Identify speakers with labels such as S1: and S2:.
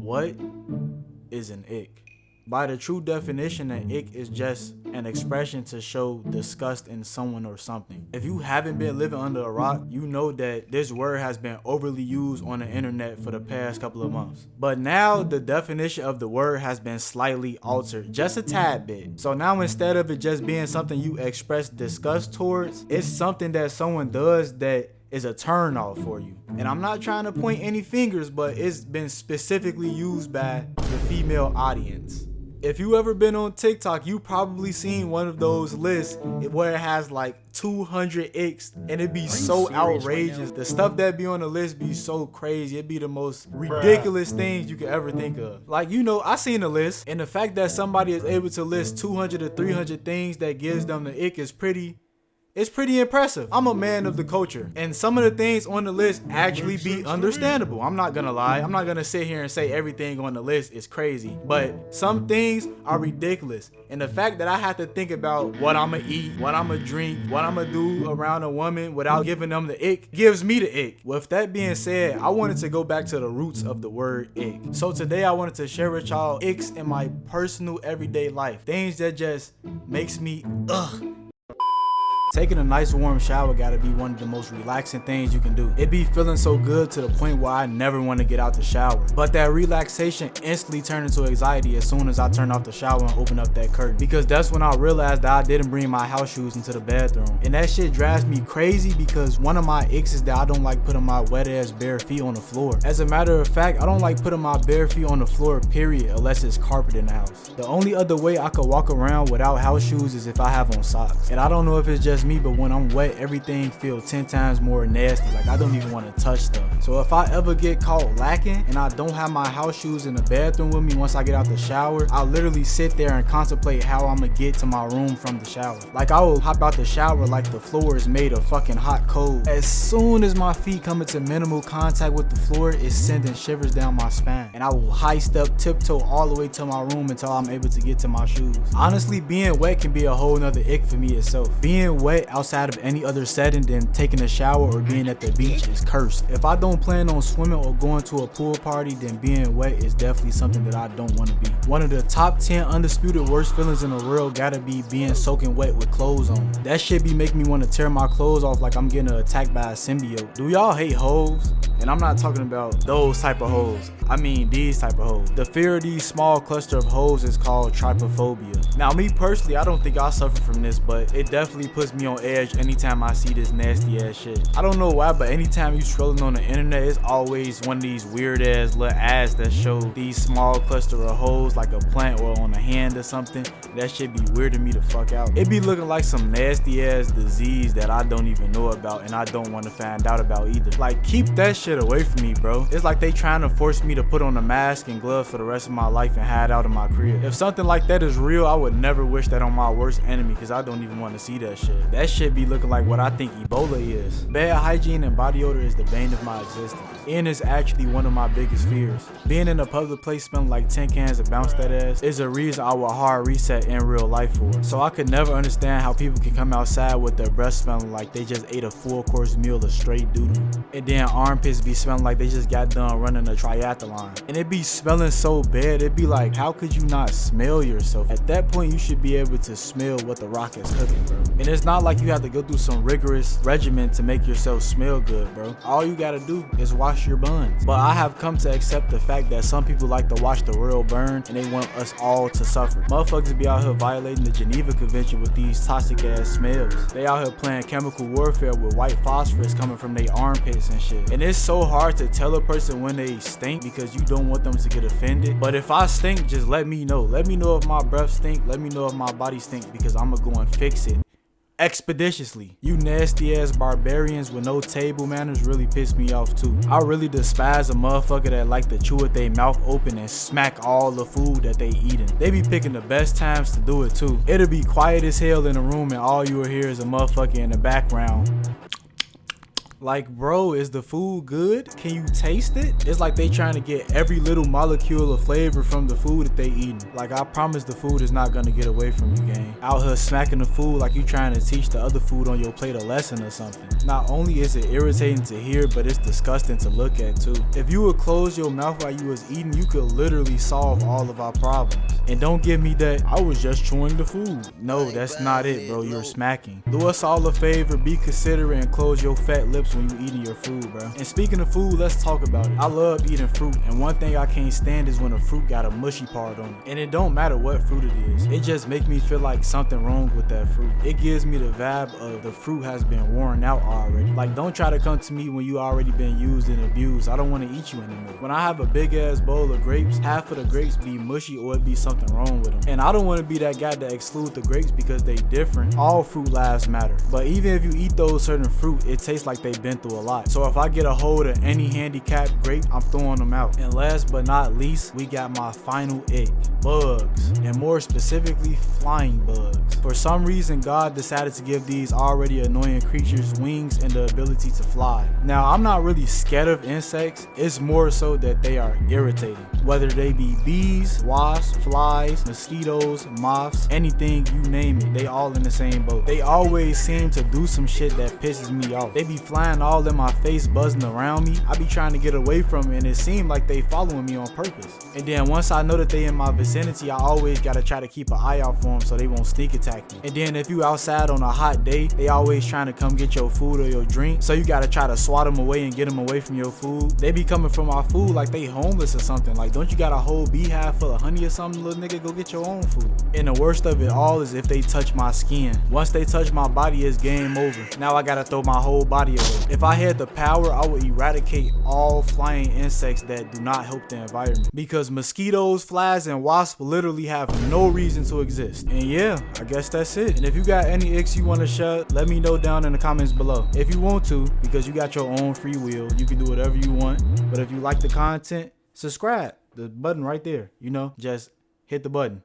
S1: What is an ick? By the true definition, an ick is just an expression to show disgust in someone or something. If you haven't been living under a rock, you know that this word has been overly used on the internet for the past couple of months. But now the definition of the word has been slightly altered, just a tad bit. So now instead of it just being something you express disgust towards, it's something that someone does that is a turn off for you. And I'm not trying to point any fingers, but it's been specifically used by the female audience. If you ever been on TikTok, you probably seen one of those lists where it has like 200 icks and it be so outrageous. Right, the stuff that be on the list be so crazy. It be the most ridiculous things you could ever think of. Like, you know, I seen the list, and the fact that somebody is able to list 200 to 300 things that gives them the ick is it's pretty impressive. I'm a man of the culture, and some of the things on the list actually be understandable. I'm not gonna lie. I'm not gonna sit here and say everything on the list is crazy, but some things are ridiculous. And the fact that I have to think about what I'ma eat, what I'ma drink, what I'ma do around a woman without giving them the ick gives me the ick. With that being said, I wanted to go back to the roots of the word ick. So today I wanted to share with y'all icks in my personal everyday life. Things that just makes me ugh. Taking a nice warm shower gotta be one of the most relaxing things you can do. It be feeling so good to the point where I never want to get out the shower. But that relaxation instantly turned into anxiety as soon as I turn off the shower and open up that curtain. Because that's when I realized that I didn't bring my house shoes into the bathroom. And that shit drives me crazy because one of my icks is that I don't like putting my wet ass bare feet on the floor. As a matter of fact, I don't like putting my bare feet on the floor, period, unless it's carpet in the house. The only other way I could walk around without house shoes is if I have on socks. And I don't know if it's just me, but when I'm wet, everything feels 10 times more nasty. Like, I don't even want to touch stuff. So if I ever get caught lacking and I don't have my house shoes in the bathroom with me once I get out the shower, I'll literally sit there and contemplate how I'm gonna get to my room from the shower. Like, I will hop out the shower like the floor is made of fucking hot coal. As soon as my feet come into minimal contact with the floor, it's sending shivers down my spine. And I will high step, tiptoe all the way to my room until I'm able to get to my shoes. Honestly, being wet can be a whole nother ick for me itself. Being wet outside of any other setting than taking a shower or being at the beach is cursed. If I don't plan on swimming or going to a pool party, then being wet is definitely something that I don't want to be. One of the top 10 undisputed worst feelings in the world gotta be being soaking wet with clothes on. That shit be making me want to tear my clothes off like I'm getting attacked by a symbiote. Do y'all hate hoes? And I'm not talking about those type of hoes. I mean these type of hoes. The fear of these small cluster of hoes is called trypophobia. Now, me personally, I don't think I suffer from this, but it definitely puts me on edge anytime I see this nasty ass shit. I don't know why, but anytime you scrolling on the internet, it's always one of these weird ass little ads that show these small cluster of hoes like a plant or on a hand or something. That shit be weirding me the fuck out. It be looking like some nasty ass disease that I don't even know about and I don't want to find out about either. Like, keep that shit away from me, bro. It's like they trying to force me to put on a mask and gloves for the rest of my life and hide out in my crib. If something like that is real, I would never wish that on my worst enemy because I don't even want to see that shit. That shit be looking like what I think Ebola is. Bad hygiene and body odor is the bane of my existence. And is actually one of my biggest fears. Being in a public place smelling like 10 cans of Bounce That Ass is a reason I would hard reset in real life for. So I could never understand how people can come outside with their breath smelling like they just ate a full-course meal of straight doodle. And then armpits be smelling like they just got done running a triathlon. And it be smelling so bad, it be like, how could you not smell yourself? At that point, you should be able to smell what the rock is cooking, bro. And it's not like you have to go through some rigorous regimen to make yourself smell good, bro. All you gotta do is wash your buns. But I have come to accept the fact that some people like to watch the world burn and they want us all to suffer. Motherfuckers be out here violating the Geneva Convention with these toxic ass smells. They out here playing chemical warfare with white phosphorus coming from their armpits and shit. And it's so hard to tell a person when they stink because you don't want them to get offended. But if I stink, just let me know. Let me know if my breath stink. Let me know if my body stink because I'm gonna go and fix it expeditiously. You nasty ass barbarians with no table manners really piss me off too. I really despise a motherfucker that like to chew with their mouth open and smack all the food that they eating. They be picking the best times to do it too. It'll be quiet as hell in the room and all you will hear is a motherfucker in the background Like, bro, is the food good? Can you taste it? It's like they trying to get every little molecule of flavor from the food that they eating. Like, I promise the food is not gonna get away from you, gang. Out here smacking the food like you trying to teach the other food on your plate a lesson or something. Not only is it irritating to hear, but it's disgusting to look at too. If you would close your mouth while you was eating, you could literally solve all of our problems. And don't give me that, I was just chewing the food. No, that's not it, bro. You're smacking. Do us all a favor, be considerate and close your fat lips when you eating your food, bro. And speaking of food, let's talk about it. I love eating fruit, and one thing I can't stand is when a fruit got a mushy part on it. And it don't matter what fruit it is. It just make me feel like something wrong with that fruit. It gives me the vibe of the fruit has been worn out already. Like, don't try to come to me when you already been used and abused. I don't want to eat you anymore. When I have a big ass bowl of grapes, half of the grapes be mushy or it be something wrong with them. And I don't want to be that guy that exclude the grapes because they different. All fruit lives matter. But even if you eat those certain fruit, it tastes like they've been through a lot. So if I get a hold of any handicapped grape, I'm throwing them out. And last but not least, we got my final ick. Bugs. And more specifically, flying bugs. For some reason, God decided to give these already annoying creatures wings and the ability to fly. Now, I'm not really scared of insects. It's more so that they are irritating. Whether they be bees, wasps, flies, mosquitoes, moths, anything, you name it, they all in the same boat. They always seem to do some shit that pisses me off. They be flying all in my face, buzzing around me. I be trying to get away from it, and it seems like they following me on purpose. And then once I know that they in my vicinity, I always gotta try to keep an eye out for them so they won't sneak attack me. And then if you outside on a hot day, they always trying to come get your food or your drink, so you gotta try to swat them away and get them away from your food. They be coming from our food like they homeless or something. Like, don't you got a whole beehive full of honey or something, little nigga? Go get your own food. And the worst of it all is if they touch my skin. Once they touch my body, it's game over. Now I gotta throw my whole body away. If I had the power, I would eradicate all flying insects that do not help the environment. Because mosquitoes, flies, and wasps literally have no reason to exist. And yeah, I guess that's it. And if you got any icks you want to share, let me know down in the comments below. If you want to, because you got your own free will, you can do whatever you want. But if you like the content, subscribe. The button right there, just hit the button.